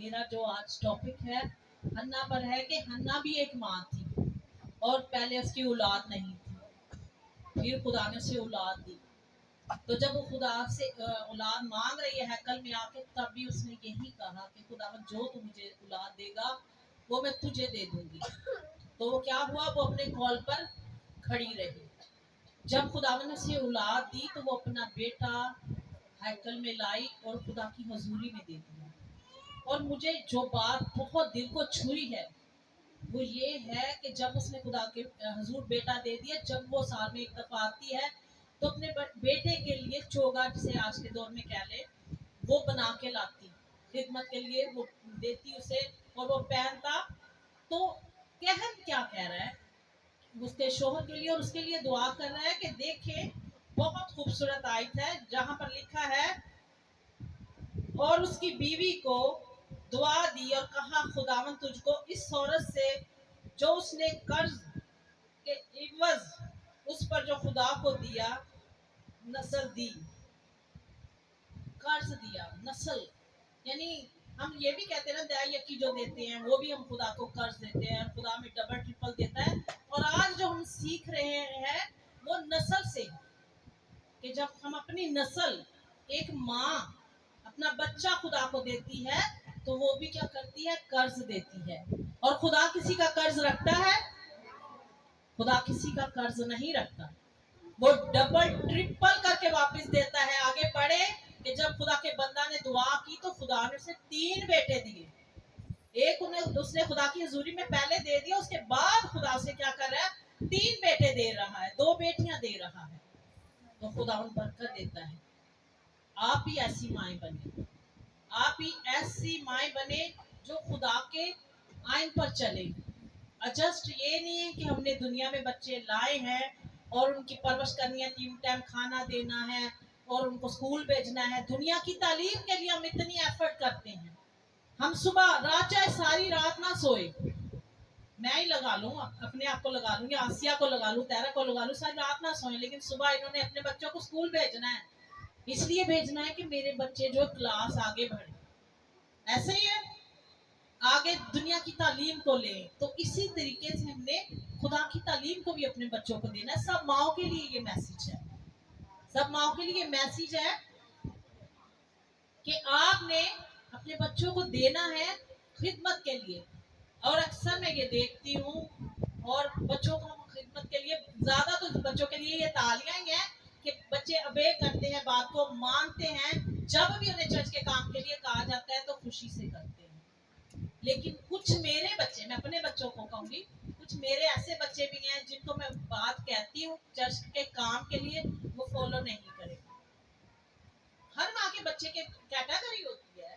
میرا جو آج ٹاپک ہے ہنا پر ہے کہ ہنا بھی ایک ماں تھی اور پہلے اس کی اولاد نہیں تھی، پھر خدا نے اسے اولاد دی۔ تو جب وہ خدا سے اولاد مانگ رہی ہے ہیکل میں آ کے، تب بھی اس نے یہی کہا کہ خدا جو تو مجھے اولاد دے گا وہ میں تجھے دے دوں گی۔ تو وہ کیا ہوا، وہ اپنے کال پر کھڑی رہی۔ جب خدا نے اسے اولاد دی تو وہ اپنا بیٹا ہیکل میں لائی اور خدا کی حضوری میں دے دیا۔ اور مجھے جو بات بہت دل کو چھوئی ہے وہ یہ ہے کہ جب اس نے خدا کے حضور بیٹا دے دیا، جب وہ سال میں ایک دفعہ آتی ہے تو اپنے بیٹے کے لیے چوگا، جسے آج کے دور میں کہہ لے، وہ بنا کے لاتی، خدمت کے لیے وہ دیتی اسے اور وہ پہنتا۔ تو کہن کیا کہہ رہا ہے اس کے شوہر کے لیے اور اس کے لیے دعا کر رہا ہے کہ دیکھیں بہت خوبصورت آیت ہے جہاں پر لکھا ہے، اور اس کی بیوی کو دعا دی اور کہا خداوند تجھ کو اس عورت سے جو اس نے قرض کے عوض اس پر جو خدا کو دیا نسل دی، قرض دیا نسل، یعنی ہم یہ بھی کہتے ہیں نا دیا یکی جو دیتے ہیں وہ بھی ہم خدا کو قرض دیتے ہیں، خدا میں ڈبل ٹرپل دیتا ہے۔ اور آج جو ہم سیکھ رہے ہیں وہ نسل سے، کہ جب ہم اپنی نسل، ایک ماں اپنا بچہ خدا کو دیتی ہے تو وہ بھی کیا کرتی ہے، قرض دیتی ہے۔ اور خدا کسی کا قرض رکھتا ہے؟ خدا کسی کا قرض نہیں رکھتا، وہ ڈبل ٹرپل کر کے واپس دیتا ہے۔ آگے پڑھے کہ جب خدا کے بندہ نے دعا کی تو خدا نے اسے 3 بیٹے دیے۔ ایک اس نے خدا کی حضوری میں پہلے دے دیا، اس کے بعد خدا سے کیا کر رہا ہے، 3 بیٹے دے رہا ہے، 2 بیٹیاں دے رہا ہے۔ تو خدا ان برکت دیتا ہے۔ آپ بھی ایسی مائیں بنے، آپ بھی ایسی مائیں بنے جو خدا کے آئین پر چلے۔ جسٹ یہ نہیں ہے کہ ہم نے دنیا میں بچے لائے ہیں اور ان کی پرورش کرنی ہے، 3 ٹائم کھانا دینا ہے اور ان کو اسکول بھیجنا ہے۔ دنیا کی تعلیم کے لیے ہم اتنی ایفرٹ کرتے ہیں، ہم صبح رات چاہے ساری رات نہ سوئے، میں ہی لگا لوں، اپنے آپ کو لگا لوں یا آسیہ کو لگا لوں، تیرا کو لگا لوں، ساری رات نہ سوئیں، لیکن صبح انہوں نے اپنے بچوں کو اسکول بھیجنا ہے، اس لیے بھیجنا ہے کہ میرے بچے جو کلاس آگے بڑھے۔ ایسے ہی ہے، آگے دنیا کی تعلیم کو لیں، تو اسی طریقے سے ہم نے خدا کی تعلیم کو بھی اپنے بچوں کو دینا ہے۔ سب ماؤں کے لیے یہ میسیج ہے، سب ماؤں کے لیے یہ میسیج ہے کہ آپ نے اپنے بچوں کو دینا ہے خدمت کے لیے۔ اور اکثر میں یہ دیکھتی ہوں، اور بچوں کو خدمت کے لیے زیادہ تو بچوں کے لیے یہ تالیاں ہی ہیں کہ بچے ابے کرتے ہیں، بات کو مانتے ہیں، جب بھی انہیں چرچ کے کام کے لیے کہا جاتا ہے تو خوشی سے کرتے ہیں۔ لیکن کچھ میرے بچے، میں اپنے بچوں کو کہوں گی، کچھ میرے ایسے بچے بھی ہیں جن کو میں بات کہتی ہوں چرچ کے کام کے لیے، وہ فالو نہیں کرے۔ ہر ماں کے بچے کے کیٹیگری ہوتی ہے،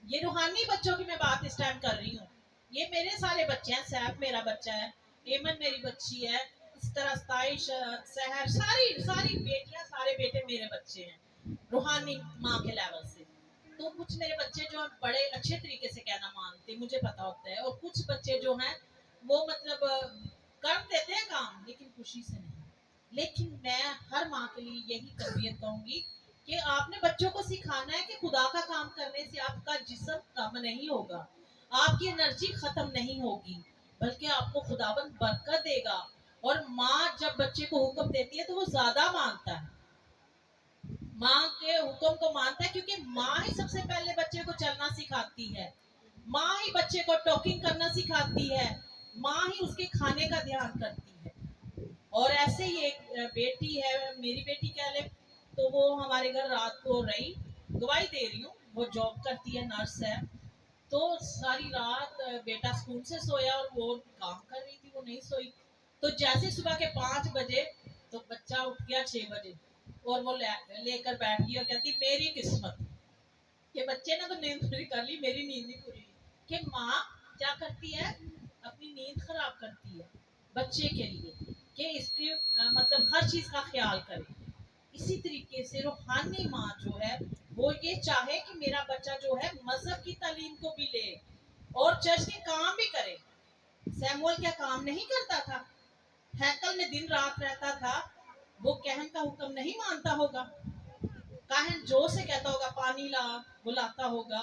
یہ روحانی بچوں کی میں بات اس ٹائم کر رہی ہوں۔ یہ میرے سارے بچے ہیں، سیف میرا بچہ ہے، ایمن میری بچی ہے، اس طرح ستائش، سحر، ساری بیٹیاں، سارے بیٹے میرے بچے ہیں روحانی ماں کے لیول سے۔ تو کچھ میرے بچے جو ہیں بڑے اچھے طریقے سے کہنا مانتے، مجھے پتا ہوتا ہے، اور کچھ بچے جو ہیں وہ مطلب کر دیتے ہیں کام لیکن خوشی سے نہیں۔ لیکن میں ہر ماں کے لیے یہی تربیت کہوں گی کہ آپ نے بچوں کو سکھانا ہے کہ خدا کا کام کرنے سے آپ کا جسم کم نہیں ہوگا، آپ کی انرجی ختم نہیں ہوگی، بلکہ آپ کو خداوند برکت دے گا۔ اور ماں جب بچے کو حکم دیتی ہے تو وہ زیادہ مانتا ہے، ماں کے حکم کو مانتا ہے، کیونکہ ماں ہی سب سے پہلے بچے کو چلنا سکھاتی ہے، ماں ہی بچے کو ٹاکنگ کرنا سکھاتی ہے، ماں ہی اس کے کھانے کا دھیان کرتی ہے۔ اور ایسے ہی ایک بیٹی ہے، میری بیٹی کہہ لے، تو وہ ہمارے گھر رات کو رہی، گواہی دے رہی ہوں، وہ جاب کرتی ہے، نرس ہے۔ تو ساری رات بیٹا اسکول سے سویا اور وہ کام کر رہی تھی، وہ نہیں سوئی۔ تو جیسے صبح کے 5 بجے تو بچہ اٹھ گیا 6 بجے اور وہ لے کر بیٹھ گئی اور کہتی میری قسمت کہ بچے نے تو نیند پوری کر لی، میری نیند نہیں پوری ہوئی۔ کہ ماں کیا کرتی ہے، اپنی نیند خراب کرتی ہے بچے کے لیے کہ اس کی مطلب ہر چیز کا خیال کرے۔ اسی طریقے سے روحانی ماں جو ہے وہ یہ چاہے کہ میرا بچہ جو ہے مذہب کی تعلیم کو بھی لے اور چرچ کے کام بھی کرے۔ سیموئل کیا کام نہیں کرتا تھا، ہیکل میں دن رات رہتا تھا، وہ کہن کا حکم نہیں مانتا ہوگا؟ کاہن جو سے کہتا ہوگا پانی لا، وہ لاتا ہوگا،